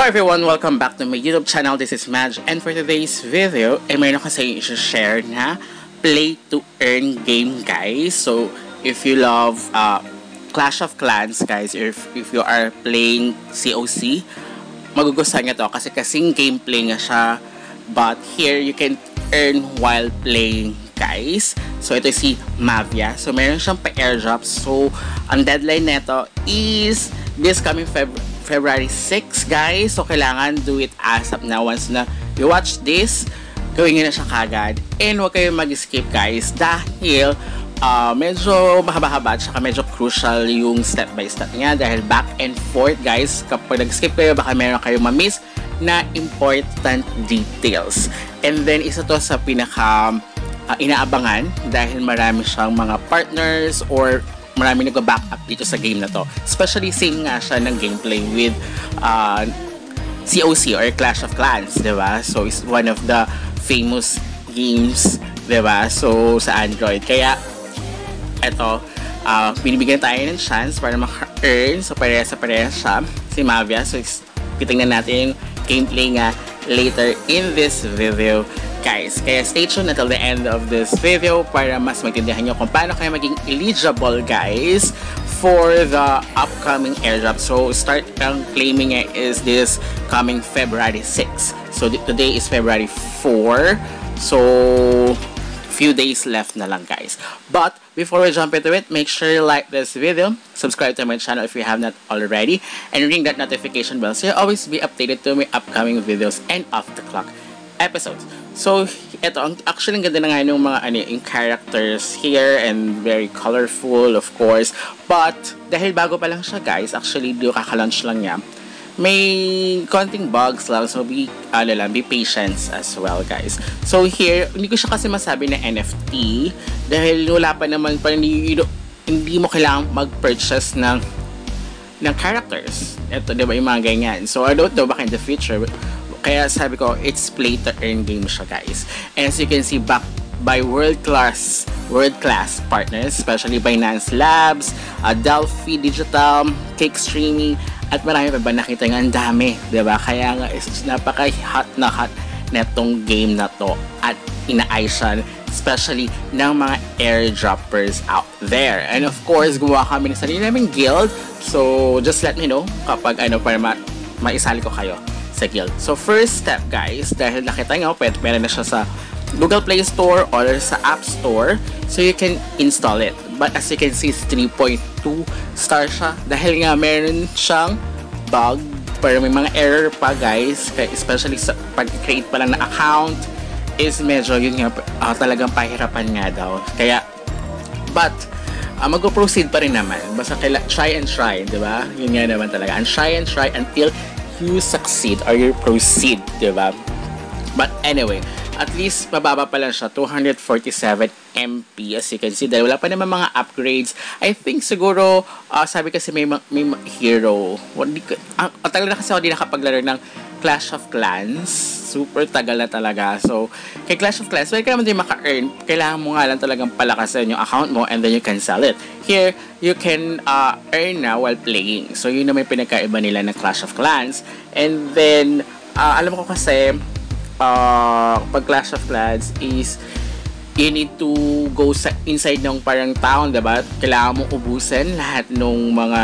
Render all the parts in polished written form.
everyone! Welcome back to my YouTube channel. This is Madge, and for today's video, meron ako sa inyo i-share na play to earn game, guys. So, if you love Clash of Clans, guys, if you are playing COC, magugustuhan nyo to kasi kasing gameplay nga siya, but here you can earn while playing, guys. So, ito si Mavia. So, meron siyang pa-airdrop. So, ang deadline neto is this coming February 6, guys. So, kailangan do it ASAP na. Once na you watch this, gawin nyo na siya kagad. And huwag kayong mag-skip, guys, dahil medyo mahaba-haba at saka medyo crucial yung step-by-step niya dahil back and forth, guys. Kapag nag-skip kayo, baka meron kayong ma-miss na important details. And then, isa to sa pinaka inaabangan dahil marami siyang mga partners or marami nag-back up dito sa game na to. Especially same nga siya ng gameplay with COC or Clash of Clans, diba? So, it's one of the famous games, diba? So, sa Android. Kaya, eto, binibigyan tayo ng chance para maka-earn. So, parehas siya, si Mavia. So, titingnan natin yung gameplay nga later in this video, guys. Kaya stay tuned until the end of this video para mas maintindihan nyo kung paano kayo maging eligible, guys, for the upcoming airdrop. So, start ang claiming it is this coming February 6. So, today is February 4. So, few days left na lang, guys. But, before we jump into it, make sure you like this video, subscribe to my channel if you have not already, and ring that notification bell so you'll always be updated to my upcoming videos and off-the-clock episodes. So, ito, actually, ang ganda na nga yung mga yung characters here and very colorful, of course. But, dahil bago pa lang siya, guys, actually, kaka-launch lang niya, may konting bugs lang. So, be patient as well, guys. So, here, hindi ko siya kasi masabi na NFT dahil wala pa naman, hindi mo kailangang mag-purchase ng characters. Ito, diba, yung mga ganyan. So, I don't know baka in the future, kaya sabi ko, it's play to earn game siya, guys. And as you can see, backed by world-class partners, especially Binance Labs, Delphi Digital, Cake Streaming, at marami pa ba nakita nga, ang dami, diba? Kaya nga, napaka-hot na netong game na to at inaayos siya, especially ng mga airdroppers out there. And of course, gumawa kami ng sarili naming guild. So, just let me know kapag para maisali ko kayo sa guild. So, first step, guys, dahil nakita nyo, meron na siya sa Google Play Store or sa App Store, so you can install it. But as you can see, 3.2 star siya dahil nga meron siyang bug, pero may mga error pa, guys, especially sa pag-create pa lang na account is medyo yun nga, talagang pahirapan nga daw. Kaya, but mag-proceed pa rin naman. Basta try and try, di ba? Yun nga naman talaga. And try until you succeed or you proceed, diba? But anyway, at least mababa pa lang siya, 247 MP as you can see. Dahil wala pa naman mga upgrades. I think siguro, sabi kasi may hero. Tagal na kasi ako di nakapaglaro ng Clash of Clans. Super tagal na talaga. So, kay Clash of Clans, well, ka naman din maka-earn. Kailangan mo nga lang talagang palakasin yung account mo and then you can sell it. Here, you can earn na while playing. So, yun naman yung pinagkaiba nila ng Clash of Clans. And then, alam ko kasi, pag Clash of Clans is you need to go inside ng parang town, diba? Kailangan mong ubusin lahat ng mga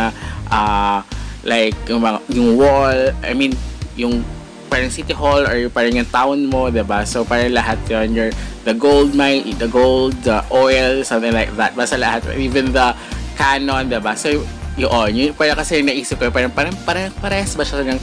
like yung wall, I mean yung parang city hall or parang yung town mo, diba? So parang lahat yun, the gold mine, the gold, the oil, something like that. Basta lahat, even the cannon, diba? So yun parang kasi naisip ko, parang parehas ba siya ng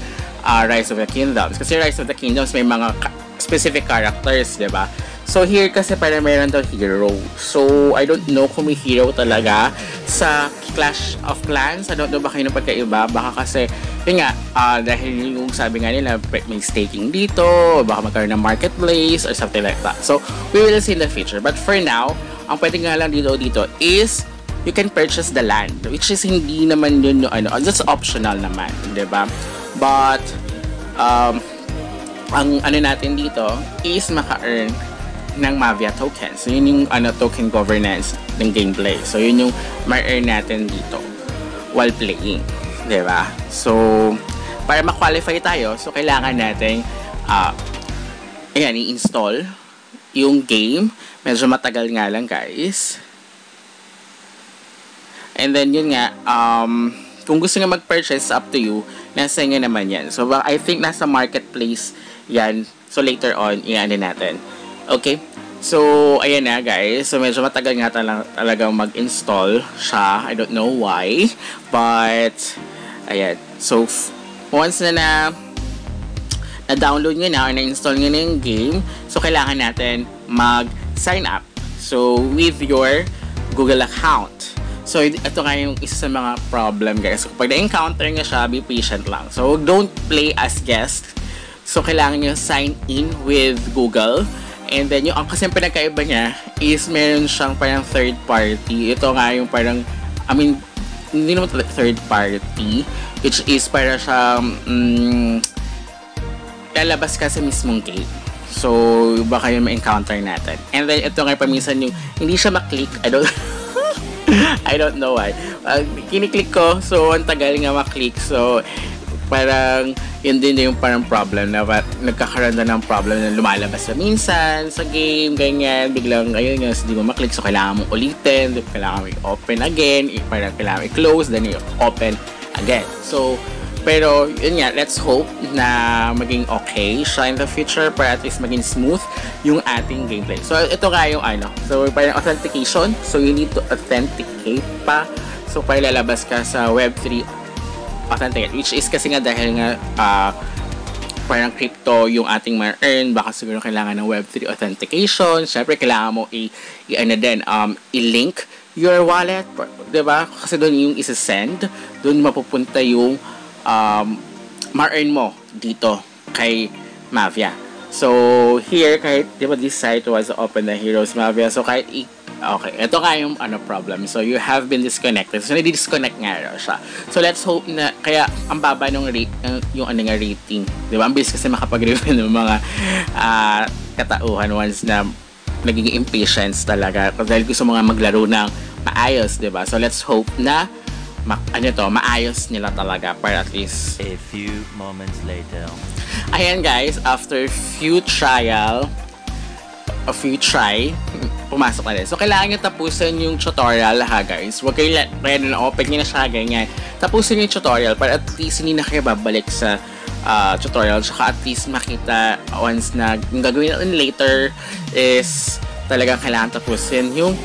Rise of the Kingdoms? Kasi Rise of the Kingdoms may mga specific characters, diba? So here kasi parang mayroon daw hero. So I don't know kung may hero talaga sa Clash of Clans. I don't know baka yun ang pagkaiba. Baka kasi yun nga, dahil yung sabi nga nila may staking dito, baka magkaroon ng marketplace or something like that. So we will see in the future. But for now, ang pwede nga lang dito is you can purchase the land, which is hindi naman yun just optional naman, diba? But ang natin dito is maka-earn ng Mavia token. So, yun yung token governance ng gameplay. So, yun yung ma-earn natin dito while playing. Diba? So, para ma-qualify tayo, so kailangan natin ayan, i-install yung game. Medyo matagal nga lang, guys. And then, yun nga, kung gusto nga mag-purchase, up to you. Nasa inyo naman yan. So, I think nasa marketplace yan. So, later on, i-ano natin. Okay? So, ayan na, guys. So, medyo matagal nga talagang mag-install siya. I don't know why. But, ayan. So, once na na-download nyo na or na-install nyo na yung game, so kailangan natin mag-sign up. So, with your Google account. So, ito nga yung isa sa mga problem, guys. So, kapag na-encounter nyo siya, be patient lang. So, don't play as guest. So, kailangan nyo sign in with Google. And then, yung kasi yung pinagkaiba niya is meron siyang parang third party. Ito nga yung parang, I mean, hindi naman third party, which is para siyang, lalabas ka sa mismong game. So, baka yun ma-encounter natin. And then, ito nga paminsan yung hindi siya maklik. I don't know why. Kiniklik ko, so ang tagal nga maklik. So, parang yun din yung parang problem na nagkakaroon na ng problem na lumalabas sa minsan sa game, ganyan. Biglang, ayun nga, hindi mo maklik. So, kailangan mong ulitin. Kailangan mo i-open again. Parang kailangan i-close. Then, i-open again. So, pero, yun nga, let's hope na maging okay siya in the future para at least maging smooth yung ating gameplay. So, ito nga yung So, parang authentication. So, you need to authenticate pa. So, para lalabas ka sa Web3 authenticate. Which is kasi nga dahil nga parang crypto yung ating ma-earn. Baka siguro kailangan ng Web3 authentication. Siyempre, kailangan mo i-link your wallet. Diba? Kasi doon yung isa-send. Doon mapupunta yung ma-earn mo dito kay Mavia. So, here, kahit, di ba, this site was open na Heroes Mavia. So, kahit, okay, ito nga yung problem. So, you have been disconnected. So, nadi-disconnect nga siya. So, let's hope na, kaya, ang baba ng yung rating. Di ba? Ang bilis kasi makapag-review ng mga katauhan once na naging impatience talaga. Dahil gusto mga maglaro ng maayos, di ba? So, let's hope na maayos nila talaga para at least a few moments later. Ayan, guys, after few try, pumasok na rin. So, kailangan nyo tapusin yung tutorial, ha, guys. Huwag kayo ready na open nyo na siya, ganyan. Tapusin yung tutorial para at least hindi na kayo babalik sa tutorial. Tsaka at least makita once na yung gagawin natin later is talagang kailangan tapusin yung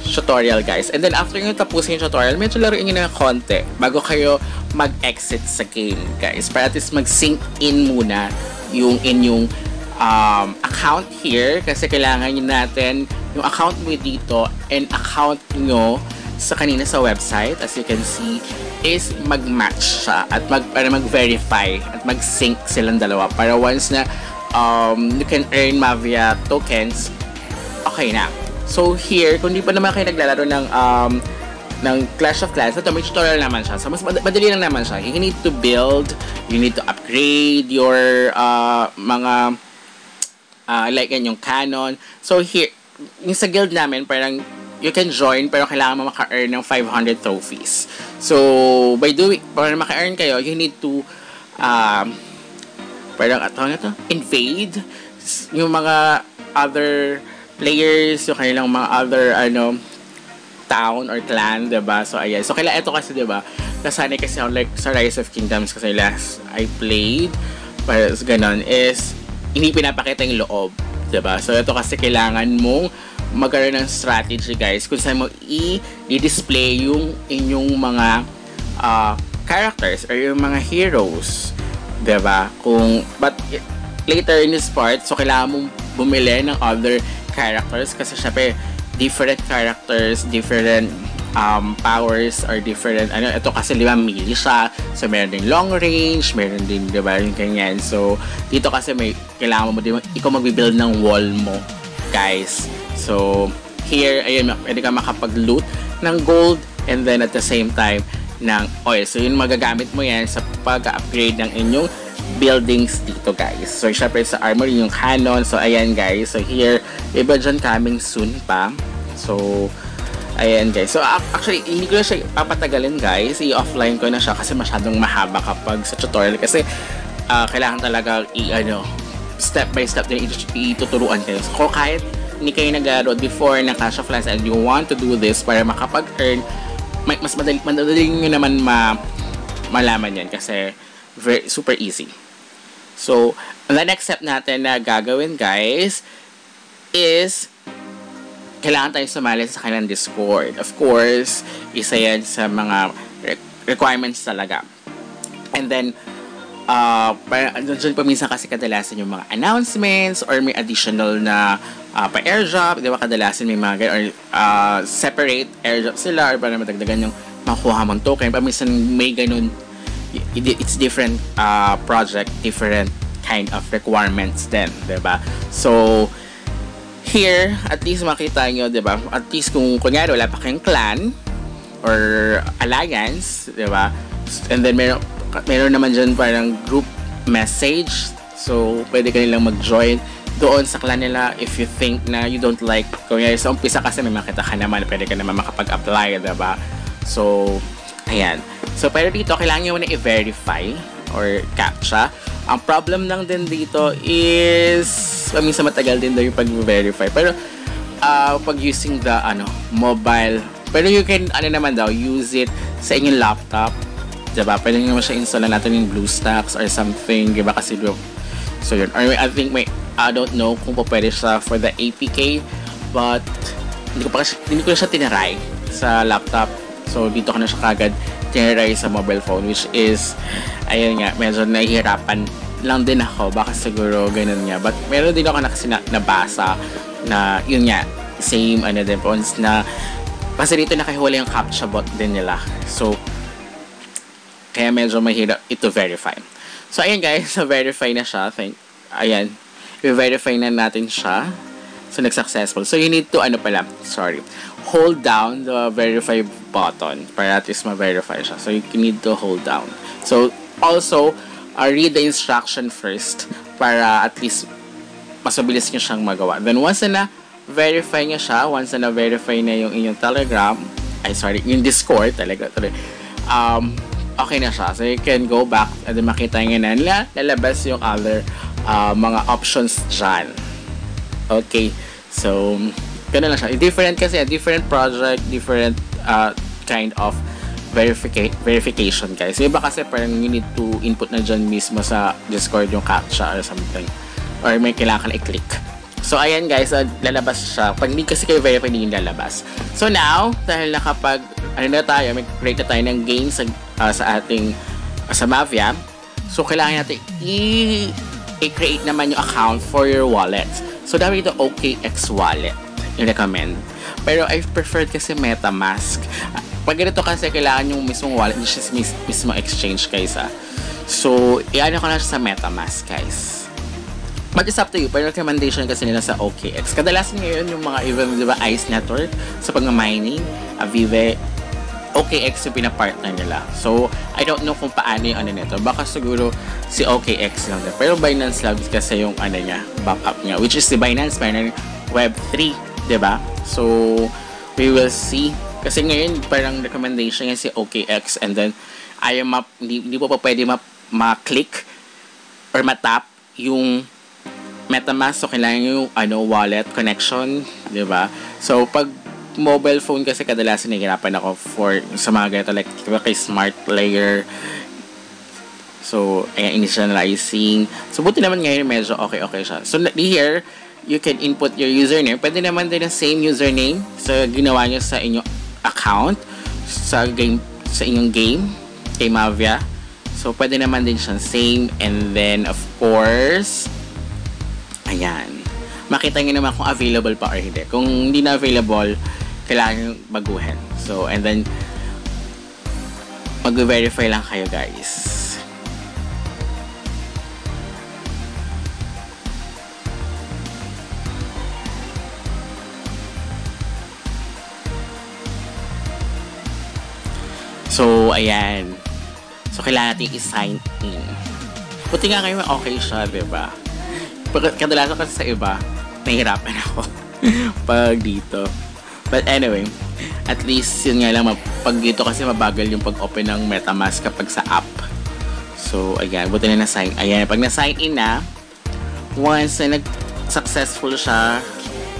tutorial, guys. And then, after nyo tapusin yung tutorial, medyo laruin nyo na konti bago kayo mag-exit sa game, guys. Para at least mag-sync in muna yung inyong account here. Kasi kailangan nyo natin yung account mo dito and account nyo sa kanina sa website, as you can see, is mag-match siya at para mag-verify at mag-sync silang dalawa. Para once na you can earn Mavia tokens, okay na. So here, kung di pa naman kayo naglalaro ng Clash of Clans, ito may tutorial naman siya. So mas madali lang naman siya. You need to build, you need to upgrade your mga like yung cannon. So here, yung sa guild namin, parang you can join pero kailangan mo maka-earn ng 500 trophies. So by doing, para maka-earn kayo, you need to parang invade yung mga other players, yung kanilang mga other town or clan, diba? So ayan, so kailangan ito kasi, diba, nasanay kasi ako like sa Rise of Kingdoms kasi last I played, pero ganon is hindi pinapakita yung loob, diba? So ito kasi kailangan mong magkaroon ng strategy, guys, kung saan mo i-display yung inyong mga characters or yung mga heroes, diba? But later in this part, so kailangan mong bumili ng other characters kasi syempre different characters, different powers or different ito kasi diba melee siya, so meron din long range, meron din diba yung ganyan. So dito kasi may kailangan mo din ikaw magbi-build ng wall mo, guys. So here ayun, pwede ka makapag-loot ng gold and then at the same time ng oil. So yun, magagamit mo yan sa pag-upgrade ng inyong buildings dito, guys. So syempre sa armor yung cannon. So ayan, guys, so here iba dyan coming soon pa. So Ayan guys. So actually, hindi ko na siya papatagalin guys. I-offline ko na siya kasi masyadong mahaba kapag sa tutorial. Kasi kailangan talaga step by step din ituturuan kayo. So kahit hindi kayo nag-load before ng Clash of Clans and you want to do this para makapag-earn, mas madali nyo naman malaman yan kasi super easy. So, the next step natin na gagawin guys is kailangan tayo sumali sa kanilang Discord. Of course, isa yan sa mga requirements talaga. And then, dyan pa minsan kasi kadalasan yung mga announcements or may additional na pa-airdrop, di ba kadalasan may mga or separate airdrop sila or para madagdagan yung makuha mong token. Paminsan may ganun, it's different project, different kind of requirements din, di ba? So, here, at least makita nyo, di ba? At least kung kunyari wala pa kayong clan or alliance, di ba? And then meron naman dyan parang group message. So, pwede ka nilang mag-join doon sa clan nila if you think na you don't like. Kung yan, sa umpisa kasi may makita ka naman, pwede ka naman makapag-apply, diba? So, ayan. So, pero dito, kailangan nyo na i-verify or captcha. Ang problem lang din dito is minsan matagal din daw yung pag-verify. Pero, pag using the mobile, pero you can, naman daw, use it sa inyong laptop. Diba? Pwede naman siya install natin yung BlueStacks or something. Diba? Kasi so yun. Or I think I don't know kung pwede siya for the APK. But, hindi ko na siya tinaray sa laptop. So, dito ko na siya kagad tinaray sa mobile phone. Which is, ayun nga, medyo nahihirapan lang din ako. Baka siguro ganun nga. But, meron din ako kasi nabasa na, yun nga, same din po. Na, kasi dito nakahuli yung CAPTCHA bot din nila. So, kaya medyo mahirap ito verify. So, ayan guys, verify na siya. Ayan, i-verify na natin siya. So, nag-successful. So, you need to, hold down the verify button para at least ma-verify siya. So, you need to hold down. So, also, read the instruction first para at least mas mabilis nyo siyang magawa. Then, once na verify nyo siya, once na verify na yung inyong Telegram, yung Discord talaga, okay na siya. So, you can go back at makita nyo na lalabas yung other mga options dyan. Okay. So, ganun lang siya. Different kasi, different project, different kind of verification, guys. Iba kasi parang you need to input na dyan mismo sa Discord yung CAPTCHA or something. Or may kailangan i-click. So, ayan guys, lalabas siya. Pag hindi kasi kayo verify, hindi yung lalabas. So, now, dahil nakapag, na tayo, may create na tayo ng game sa ating, sa Mavia. So, kailangan natin i-create naman yung account for your wallet. So, dahil ito OKX wallet, i-recommend. Pero, I preferred kasi MetaMask. Pag ganito kasi, kailangan yung mismong wallet, hindi siya mismo exchange, guys, So, i-ano ko na siya sa MetaMask, guys. But it's up to you. Pero recommendation kasi nila sa OKX. Kadalasan ngayon yung mga even, di ba, ICE Network sa pag-mining, Avive, OKX yung pinapartner nila. So, I don't know kung paano yung nito. Baka siguro si OKX lang din. Pero Binance Labs kasi yung niya, backup niya. Which is si Binance Partner Web3, di ba? So, we will see. Kasi ngayon, parang recommendation niya si OKX and then, hindi po pa pwede ma-click or ma-tap yung MetaMask. So, kailangan yung wallet connection, di ba? So, pag mobile phone kasi kadalasan nahihirapan ako sa mga ganito like kay Smart Layer. So, ayan, initializing. So, buti naman ngayon medyo okay siya. So, here, you can input your username. Pwede naman din ang same username sa ginawa nyo sa inyong account sa inyong game kay Mavia. So, pwede naman din siyang same. And then, of course, ayan. Makita nyo naman kung available pa or hindi. Kung hindi na available, kailangan nyo baguhin. So, and then, mag-verify lang kayo, guys. So, ayan. So, kailangan natin i-sign in. Buti nga kayo okay siya, diba? Kadalasan kasi sa iba, nahihirapan ako pag dito. But anyway, At least, yun nga lang, pag dito kasi mabagal yung pag-open ng MetaMask kapag sa app. So, ayan, buti na na-sign. Ayan, pag na-sign in na, once na nag-successful siya,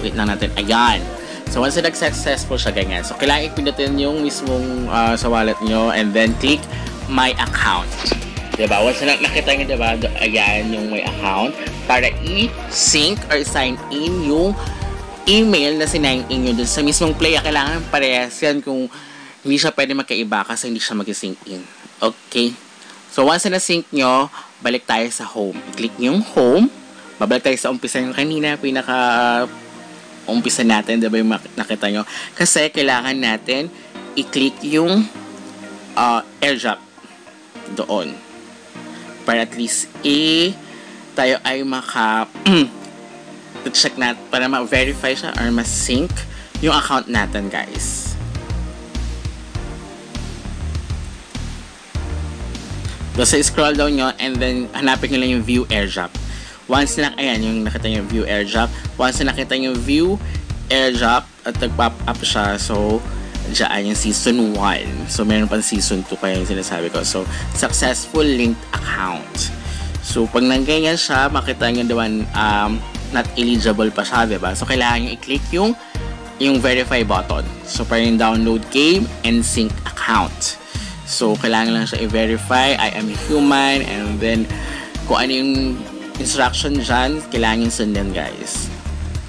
wait lang natin, ayan. So, once na nag-successful siya, ganyan. So, kailangan ipindutin yung mismong sa wallet nyo and then click My Account. Diba? Once na nakita nyo, diba? Ayan, yung My Account. Para i-sync or sign in yung email na sinign in nyo dun sa mismong play. Kailangan parehas yan kung hindi siya pwede magkaiba kasi hindi siya mag-sync in. Okay? So, once na sync nyo, balik tayo sa home. I-click nyo yung home. Babalik tayo sa umpisa yung kanina, umpisa natin, diba yung nakita nyo? Kasi kailangan natin i-click yung airdrop doon. Para at least tayo ay check natin, para ma-verify siya or ma-sync yung account natin, guys. So, scroll down nyo and then hanapin nyo lang yung view airdrop. Once na, ayan, yung nakita nyo yung view airdrop. Once na nakita nyo yung view airdrop at nag-pop up siya, so dyan yung season 1. So, meron pang season 2 kaya yung sinasabi ko. So, successful linked account. So, pag nangganyan siya, makita nyo naman not eligible pa siya, diba? So, kailangan nyo i-click yung verify button. So, para yung download game and sync account. So, kailangan lang siya i-verify. I am human. And then, kung ano yung instruction dyan, kailangan yung sundan, guys.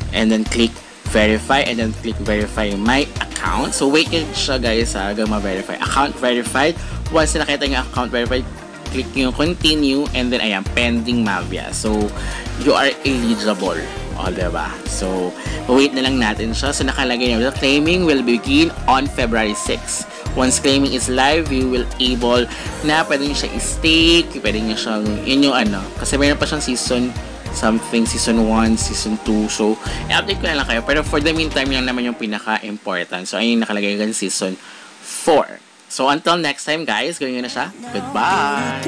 And then, click verify. And then, click verify my account. So, wait nyo siya, guys, hanggang ma-verify. Account verified. Once na nakita yung account verified, click nyo continue. And then, ayan, pending Mavia. So, you are eligible. O, diba? So, wait na lang natin siya. So, nakalagay nyo. The claiming will begin on February 6. Once claiming is live, you will able na pwede nyo siya i-stake, pwede nyo siyang, yun yung ano, kasi mayroon pa siyang season 1, season 2, so, i-update ko na lang kayo, pero for the meantime, yun naman yung pinaka-important. So, ayun yung nakalagay gan season 4. So, until next time, guys, gawin nyo na siya. Goodbye!